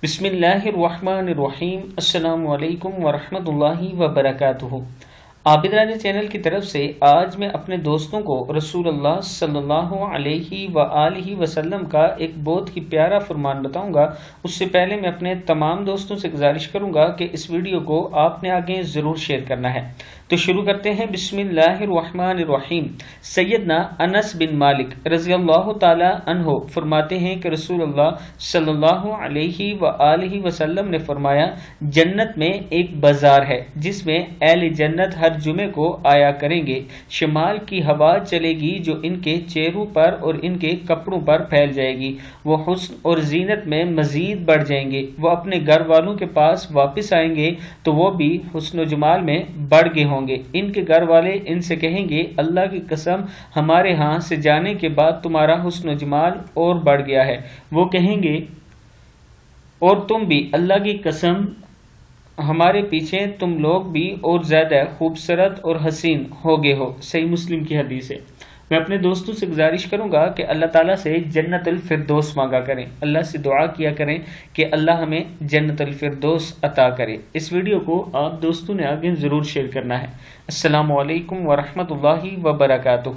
بسم اللہ الرحمن الرحیم۔ السلام علیکم ورحمۃ اللہ وبرکاتہ۔ عابدرانی چینل کی طرف سے آج میں اپنے دوستوں کو رسول اللہ صلی اللہ علیہ وآلہ وسلم کا ایک بہت ہی پیارا فرمان بتاؤں گا۔ اس سے پہلے میں اپنے تمام دوستوں سے گزارش کروں گا کہ اس ویڈیو کو آپ نے آگے ضرور شیئر کرنا ہے۔ تو شروع کرتے ہیں۔ بسم اللہ الرحمن الرحیم۔ سیدنا انس بن مالک رضی اللہ تعالی عنہ فرماتے ہیں کہ رسول اللہ صلی اللہ علیہ وآلہ وسلم نے فرمایا، جنت میں ایک بازار ہے جس میں اہل جنت ہر جمعے کو آیا کریں گے۔ شمال کی ہوا چلے گی جو ان کے چہروں پر اور ان کے کپڑوں پر پھیل جائے گی۔ وہ حسن اور زینت میں مزید بڑھ جائیں گے۔ وہ اپنے گھر والوں کے پاس واپس آئیں گے تو وہ بھی حسن و جمال میں بڑھ گئے ہوں گے۔ ان کے گھر والے ان سے کہیں گے، اللہ کی قسم ہمارے ہاں سے جانے کے بعد تمہارا حسن و جمال اور بڑھ گیا ہے۔ وہ کہیں گے، اور تم بھی اللہ کی قسم ہمارے پیچھے تم لوگ بھی اور زیادہ خوبصورت اور حسین ہو گئے ہو۔ صحیح مسلم کی حدیث ہے۔ میں اپنے دوستوں سے گزارش کروں گا کہ اللہ تعالیٰ سے جنت الفردوس مانگا کریں، اللہ سے دعا کیا کریں کہ اللہ ہمیں جنت الفردوس عطا کرے۔ اس ویڈیو کو آپ دوستوں نے آگے ضرور شیئر کرنا ہے۔ السلام علیکم ورحمۃ اللہ وبرکاتہ۔